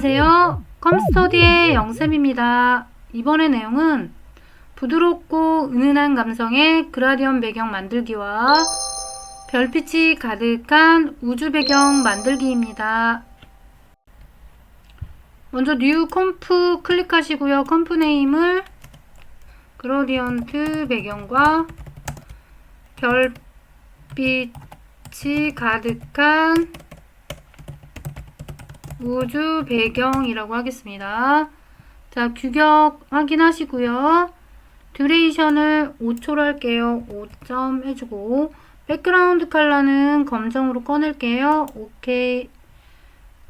안녕하세요. 컴스터디의 영쌤입니다. 이번의 내용은 부드럽고 은은한 감성의 그라디언 배경 만들기와 별빛이 가득한 우주 배경 만들기입니다. 먼저 뉴 컴프 클릭하시고요. 컴프 네임을 그라디언트 배경과 별빛이 가득한 우주 배경이라고 하겠습니다. 자, 규격 확인하시고요. 듀레이션을 5초로 할게요. 5점 해주고 백그라운드 컬러는 검정으로 꺼낼게요. 오케이.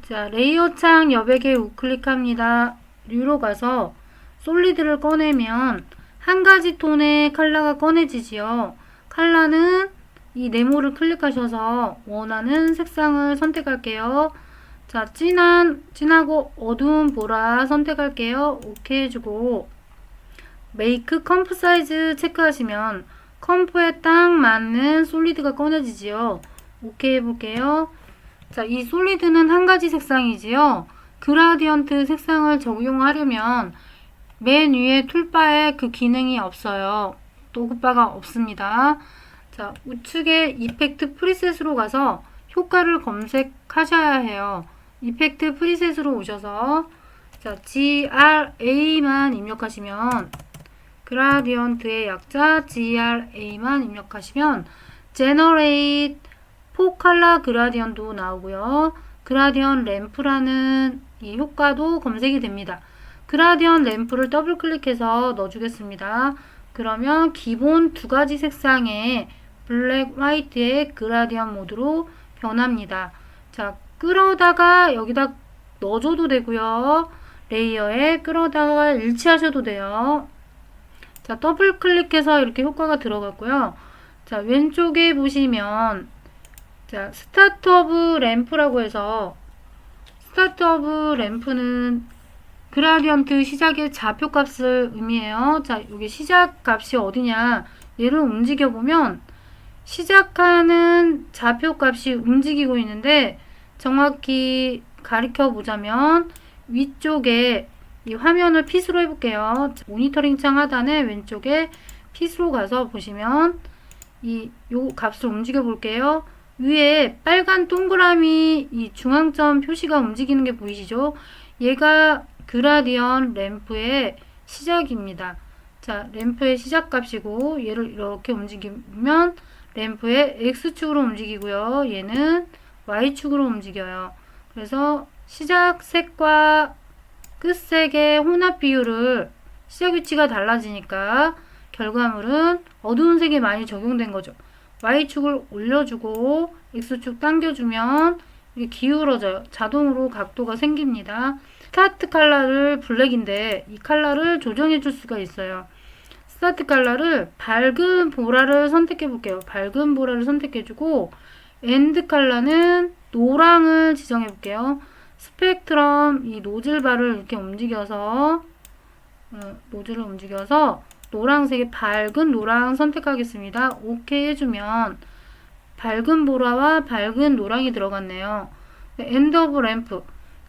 자, 레이어 창 여백에 우클릭합니다. 뉴로 가서 솔리드를 꺼내면 한 가지 톤의 컬러가 꺼내지지요. 컬러는 이 네모를 클릭하셔서 원하는 색상을 선택할게요. 자, 진하고 어두운 보라 선택할게요. 오케이 해주고 메이크 컴프 사이즈 체크하시면 컴프에 딱 맞는 솔리드가 꺼내지지요. 오케이 해볼게요. 자, 이 솔리드는 한 가지 색상이지요. 그라디언트 색상을 적용하려면 맨 위에 툴바에 그 기능이 없어요. 도구바가 없습니다. 자, 우측에 이펙트 프리셋으로 가서 효과를 검색하셔야 해요. 이펙트 프리셋으로 오셔서 자, GRA만 입력하시면 그라디언트의 약자 GRA만 입력하시면 Generate 4컬러 그라디언도 나오고요. 그라디언 램프라는 이 효과도 검색이 됩니다. 그라디언 램프를 더블 클릭해서 넣어주겠습니다. 그러면 기본 두 가지 색상의 블랙, 화이트의 그라디언 모드로 변합니다. 자, 끌어다가 여기다 넣어줘도 되고요. 레이어에 끌어다가 일치하셔도 돼요. 자, 더블 클릭해서 이렇게 효과가 들어갔고요. 자, 왼쪽에 보시면 자, 스타트 오브 램프라고 해서 스타트 오브 램프는 그라디언트 시작의 좌표값을 의미해요. 자, 여기 시작 값이 어디냐? 얘를 움직여 보면 시작하는 좌표값이 움직이고 있는데 정확히 가리켜 보자면 위쪽에 이 화면을 핏으로 해볼게요. 모니터링 창 하단에 왼쪽에 핏으로 가서 보시면 요 값을 움직여 볼게요. 위에 빨간 동그라미 이 중앙점 표시가 움직이는 게 보이시죠? 얘가 그라디언 램프의 시작입니다. 자, 램프의 시작 값이고 얘를 이렇게 움직이면 램프의 X축으로 움직이고요. 얘는 Y축으로 움직여요. 그래서 시작 색과 끝색의 혼합 비율을 시작 위치가 달라지니까 결과물은 어두운 색이 많이 적용된 거죠. Y축을 올려주고 X축 당겨주면 이게 기울어져요. 자동으로 각도가 생깁니다. 스타트 컬러를 블랙인데 이 컬러를 조정해 줄 수가 있어요. 스타트 컬러를 밝은 보라를 선택해 볼게요. 밝은 보라를 선택해 주고 엔드 컬러는 노랑을 지정해 볼게요. 스펙트럼 이 노즐바를 이렇게 움직여서 노즐을 움직여서 노란색의 밝은 노랑 선택하겠습니다. 오케이 해주면 밝은 보라와 밝은 노랑이 들어갔네요. 엔드 오브 램프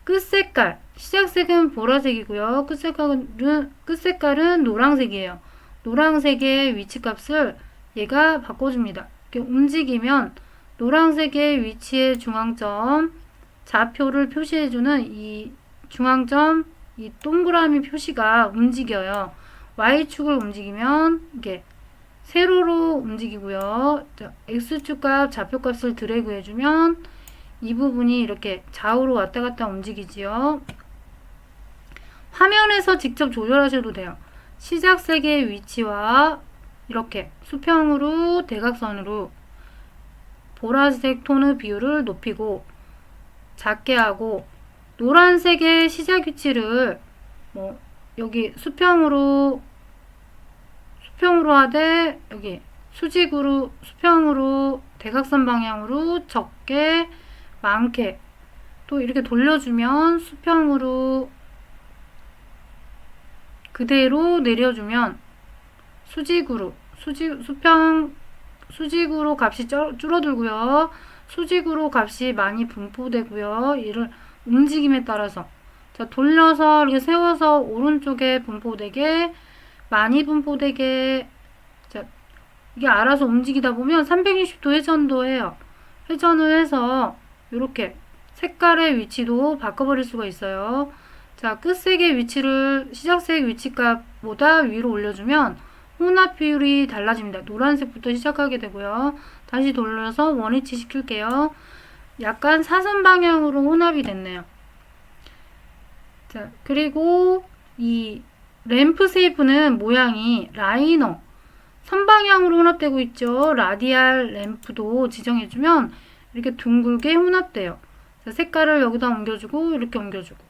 끝색깔 시작색은 보라색이고요. 끝색깔은 노란색이에요. 노란색의 위치값을 얘가 바꿔줍니다. 이렇게 움직이면 노란색의 위치의 중앙점 좌표를 표시해주는 이 중앙점 이 동그라미 표시가 움직여요. Y축을 움직이면 이게 세로로 움직이고요. X축 값 좌표값을 드래그 해주면 이 부분이 이렇게 좌우로 왔다 갔다 움직이지요. 화면에서 직접 조절하셔도 돼요. 시작색의 위치와 이렇게 수평으로 대각선으로 보라색 톤의 비율을 높이고 작게 하고 노란색의 시작 위치를 여기 수평으로 하되 여기 수평으로 대각선 방향으로 적게 많게 또 이렇게 돌려주면 수평으로 그대로 내려주면 수직으로 값이 줄어들고요. 수직으로 값이 많이 분포되고요. 이를 움직임에 따라서 자, 돌려서 이렇게 세워서 오른쪽에 분포되게, 많이 분포되게. 자, 이게 알아서 움직이다 보면 360도 회전도 해요. 회전을 해서 이렇게 색깔의 위치도 바꿔버릴 수가 있어요. 자, 끝색의 위치를 시작색 위치값보다 위로 올려주면 혼합 비율이 달라집니다. 노란색부터 시작하게 되고요. 다시 돌려서 원위치 시킬게요. 약간 사선 방향으로 혼합이 됐네요. 자, 그리고 이 램프 쉐이프는 모양이 라이너 선방향으로 혼합되고 있죠. 라디알 램프도 지정해주면 이렇게 둥글게 혼합돼요. 자, 색깔을 여기다 옮겨주고 이렇게 옮겨주고.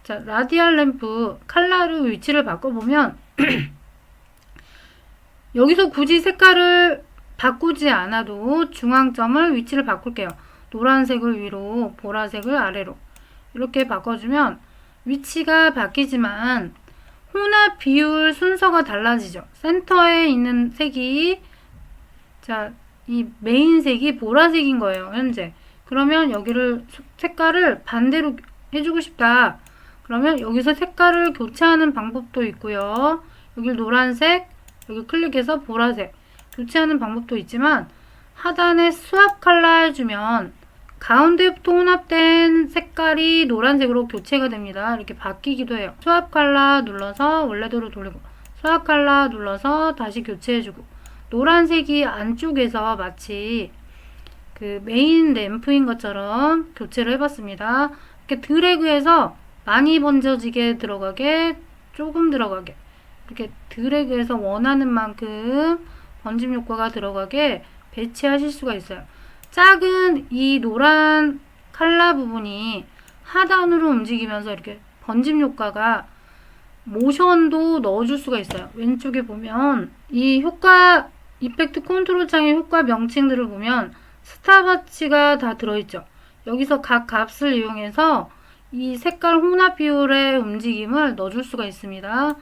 자, 라디알 램프 컬러를 위치를 바꿔보면 여기서 굳이 색깔을 바꾸지 않아도 중앙점을 위치를 바꿀게요. 노란색을 위로, 보라색을 아래로 이렇게 바꿔주면 위치가 바뀌지만 혼합 비율 순서가 달라지죠. 센터에 있는 색이, 자, 이 메인 색이 보라색인 거예요, 현재. 그러면 여기를 색깔을 반대로 해주고 싶다. 그러면 여기서 색깔을 교체하는 방법도 있고요. 여기 노란색, 여기 클릭해서 보라색 교체하는 방법도 있지만 하단에 스왑 컬러 해주면 가운데부터 혼합된 색깔이 노란색으로 교체가 됩니다. 이렇게 바뀌기도 해요. 스왑 컬러 눌러서 원래대로 돌리고 스왑 컬러 눌러서 다시 교체해주고 노란색이 안쪽에서 마치 그 메인 램프인 것처럼 교체를 해봤습니다. 이렇게 드래그해서 많이 번져지게 들어가게, 조금 들어가게 이렇게 드래그해서 원하는 만큼 번짐 효과가 들어가게 배치하실 수가 있어요. 작은 이 노란 컬러 부분이 하단으로 움직이면서 이렇게 번짐 효과가 모션도 넣어줄 수가 있어요. 왼쪽에 보면 이 효과 이펙트 컨트롤 창의 효과 명칭들을 보면 스탑워치가 다 들어있죠. 여기서 각 값을 이용해서 이 색깔 혼합 비율의 움직임을 넣어줄 수가 있습니다.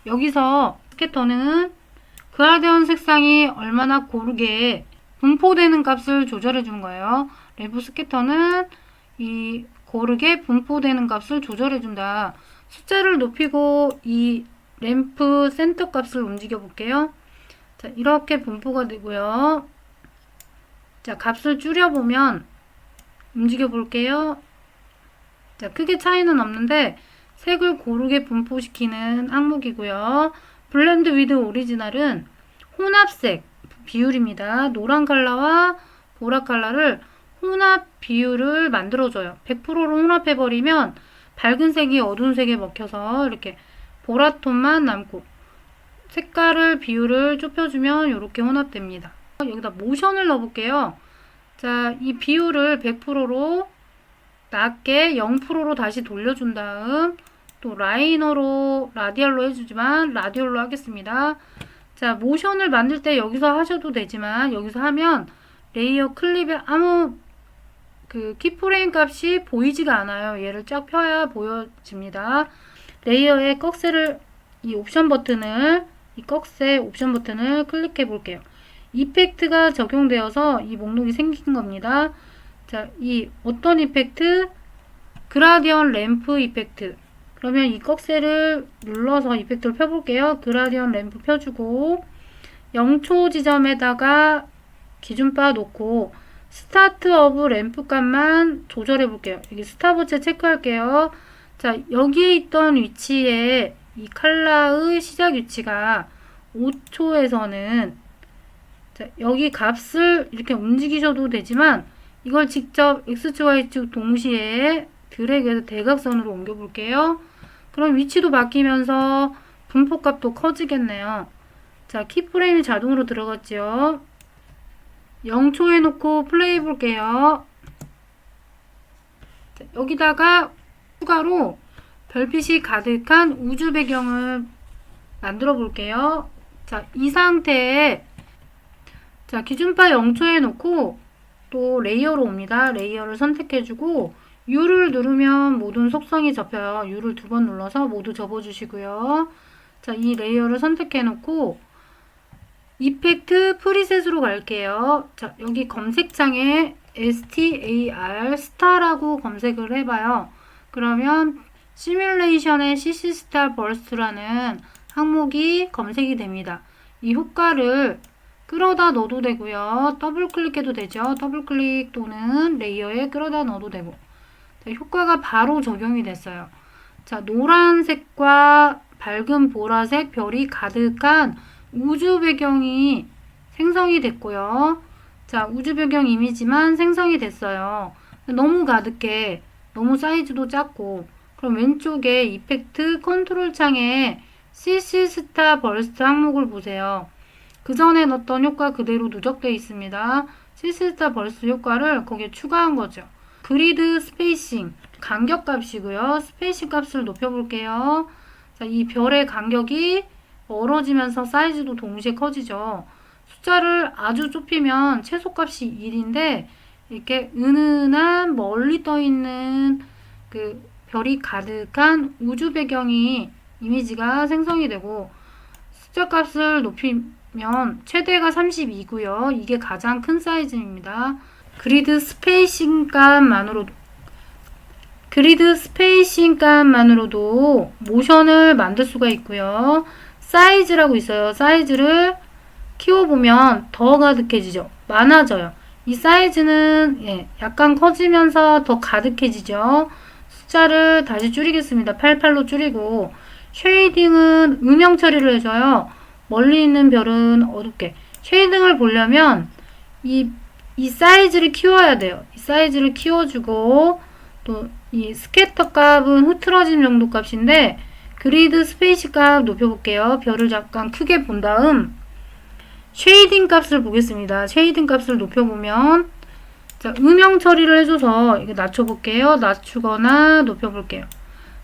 여기서 스캐터는 그라디언 색상이 얼마나 고르게 분포되는 값을 조절해 준 거예요. 램프 스캐터는 이 고르게 분포되는 값을 조절해 준다. 숫자를 높이고 이 램프 센터 값을 움직여 볼게요. 자, 이렇게 분포가 되고요. 자, 값을 줄여보면 움직여 볼게요. 자, 크게 차이는 없는데 색을 고르게 분포시키는 항목이고요. 블렌드 위드 오리지널은 혼합색 비율입니다. 노란 컬러와 보라 컬러를 혼합 비율을 만들어줘요. 100%로 혼합해버리면 밝은 색이 어두운 색에 먹혀서 이렇게 보라톤만 남고 색깔을 비율을 좁혀주면 이렇게 혼합됩니다. 여기다 모션을 넣어볼게요. 자, 이 비율을 100%로 낮게 0%로 다시 돌려준 다음 또 라이너로 라디얼로 해주지만 라디얼로 하겠습니다. 자, 모션을 만들 때 여기서 하셔도 되지만 여기서 하면 레이어 클립에 아무 그 키프레임 값이 보이지가 않아요. 얘를 쫙 펴야 보여집니다. 레이어의 꺽쇠를 이 옵션 버튼을 이 꺽쇠 옵션 버튼을 클릭해 볼게요. 이펙트가 적용되어서 이 목록이 생긴 겁니다. 자, 이 어떤 이펙트? 그라디언 램프 이펙트. 그러면 이 꺽쇠를 눌러서 이펙트를 펴볼게요. 그라디언 램프 펴주고 0초 지점에다가 기준바 놓고 스타트 오브 램프 값만 조절해 볼게요. 여기 스탑워치 체크할게요. 자, 여기에 있던 위치에 이 컬러의 시작 위치가 5초에서는 자, 여기 값을 이렇게 움직이셔도 되지만 이걸 직접 X축, Y축 동시에 드래그해서 대각선으로 옮겨 볼게요. 그럼 위치도 바뀌면서 분포값도 커지겠네요. 자, 키프레임이 자동으로 들어갔죠. 0초에 놓고 플레이 볼게요. 자, 여기다가 추가로 별빛이 가득한 우주 배경을 만들어 볼게요. 자, 이 상태에 자, 기준파 0초에 놓고 또 레이어로 옵니다. 레이어를 선택해주고 U를 누르면 모든 속성이 접혀요. U를 2번 눌러서 모두 접어주시고요. 자, 이 레이어를 선택해놓고 이펙트 프리셋으로 갈게요. 자, 여기 검색창에 STAR 스타라고 검색을 해봐요. 그러면 시뮬레이션에 CC스타 버스트라는 항목이 검색이 됩니다. 이 효과를 끌어다 넣어도 되고요. 더블 클릭해도 되죠. 더블 클릭 또는 레이어에 끌어다 넣어도 되고. 자, 효과가 바로 적용이 됐어요. 자, 노란색과 밝은 보라색 별이 가득한 우주 배경이 생성이 됐고요. 자, 우주 배경 이미지만 생성이 됐어요. 너무 가득해. 너무 사이즈도 작고. 그럼 왼쪽에 이펙트 컨트롤 창에 CC 스타 버스트 항목을 보세요. 그 전에 넣었던 효과 그대로 누적되어 있습니다. CC 스타 버스트 효과를 거기에 추가한 거죠. 그리드 스페이싱 간격 값이고요. 스페이싱 값을 높여볼게요. 자, 이 별의 간격이 멀어지면서 사이즈도 동시에 커지죠. 숫자를 아주 좁히면 최소값이 1인데 이렇게 은은한 멀리 떠있는 그 별이 가득한 우주 배경이 이미지가 생성이 되고 숫자 값을 높이면 최대가 32고요. 이게 가장 큰 사이즈입니다. 그리드 스페이싱 값만으로도 모션을 만들 수가 있고요. 사이즈라고 있어요. 사이즈를 키워보면 더 가득해지죠. 많아져요. 이 사이즈는 약간 커지면서 더 가득해지죠. 숫자를 다시 줄이겠습니다. 88로 줄이고 쉐이딩은 음영 처리를 해줘요. 멀리 있는 별은 어둡게. 쉐이딩을 보려면 이 사이즈를 키워야 돼요. 이 사이즈를 키워주고 또 이 스캐터 값은 흐트러짐 정도 값인데 그리드 스페이스 값 높여볼게요. 별을 잠깐 크게 본 다음 쉐이딩 값을 보겠습니다. 쉐이딩 값을 높여보면 자, 음영 처리를 해줘서 이거 낮춰볼게요. 낮추거나 높여볼게요.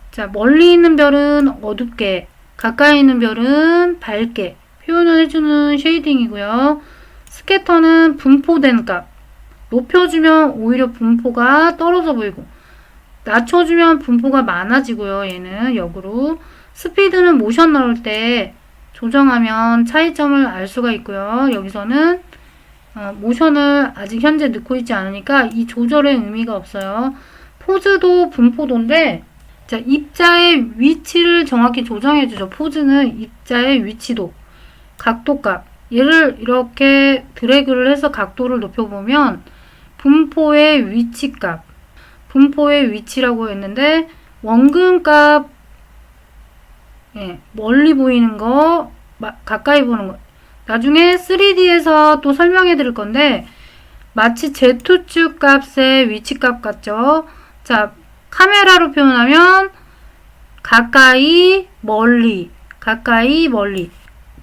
자, 멀리 있는 별은 어둡게, 가까이 있는 별은 밝게 표현을 해주는 쉐이딩이고요. 스캐터는 분포된 값. 높여주면 오히려 분포가 떨어져 보이고 낮춰주면 분포가 많아지고요. 얘는 역으로. 스피드는 모션 넣을 때 조정하면 차이점을 알 수가 있고요. 여기서는 모션을 아직 현재 넣고 있지 않으니까 이 조절의 의미가 없어요. 포즈도 분포도인데 자, 입자의 위치를 정확히 조정해주죠. 포즈는 입자의 위치도, 각도값. 얘를 이렇게 드래그를 해서 각도를 높여보면 분포의 위치값, 분포의 위치라고 했는데 원근값, 멀리 보이는 거, 가까이 보는 거. 나중에 3D에서 또 설명해 드릴 건데 마치 Z축 값의 위치값 같죠. 자, 카메라로 표현하면 가까이, 멀리, 가까이, 멀리.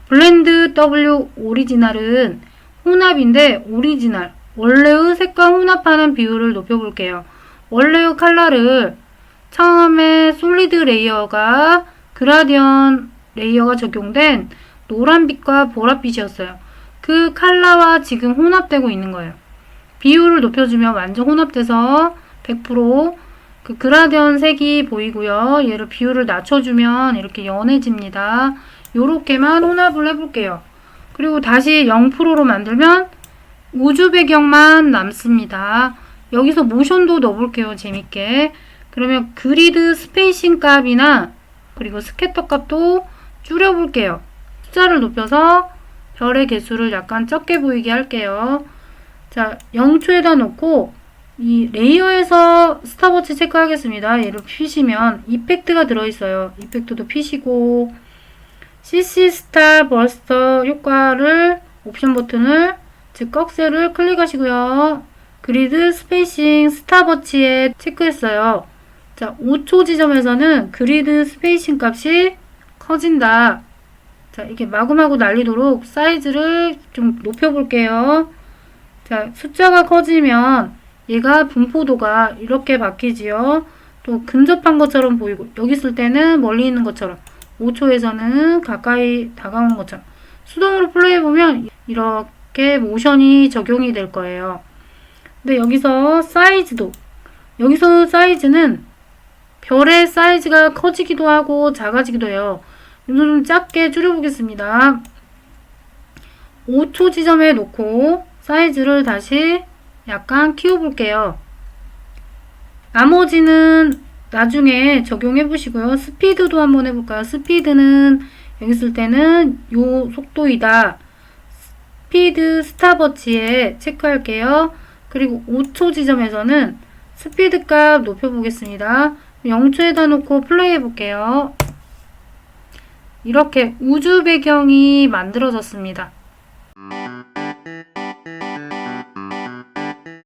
블렌드 W 오리지널은 혼합인데 오리지널, 원래의 색과 혼합하는 비율을 높여볼게요. 원래의 컬러를 처음에 솔리드 레이어가 그라디언 레이어가 적용된 노란빛과 보랏빛이었어요. 그 컬러와 지금 혼합되고 있는 거예요. 비율을 높여주면 완전 혼합돼서 100% 그 그라디언 색이 보이고요. 얘를 비율을 낮춰주면 이렇게 연해집니다. 요렇게만 혼합을 해볼게요. 그리고 다시 0%로 만들면 우주 배경만 남습니다. 여기서 모션도 넣어볼게요. 재밌게. 그러면 그리드 스페이싱 값이나 그리고 스캐터 값도 줄여볼게요. 숫자를 높여서 별의 개수를 약간 적게 보이게 할게요. 자, 0초에다 놓고 이 레이어에서 스탑워치 체크하겠습니다. 얘를 피시면 이펙트가 들어있어요. 이펙트도 피시고 CC 스타 버스터 효과를 옵션 버튼을 즉 꺽쇠를 클릭하시고요. 그리드 스페이싱 스탑워치에 체크했어요. 자, 5초 지점에서는 그리드 스페이싱 값이 커진다. 자, 이게 마구마구 날리도록 사이즈를 좀 높여볼게요. 자, 숫자가 커지면 얘가 분포도가 이렇게 바뀌지요. 또 근접한 것처럼 보이고 여기 있을 때는 멀리 있는 것처럼 5초에서는 가까이 다가오는 것처럼 수동으로 플레이해보면 이렇게 모션이 적용이 될 거예요. 근데 여기서 사이즈도 여기서 사이즈는 별의 사이즈가 커지기도 하고 작아지기도 해요. 좀 작게 줄여보겠습니다. 5초 지점에 놓고 사이즈를 다시 약간 키워볼게요. 나머지는 나중에 적용해 보시고요. 스피드도 한번 해볼까요? 스피드는 여기 쓸 때는 요 속도이다. 스피드 스탑워치에 체크할게요. 그리고 5초 지점에서는 스피드 값 높여보겠습니다. 0초에다 놓고 플레이 해볼게요. 이렇게 우주 배경이 만들어졌습니다.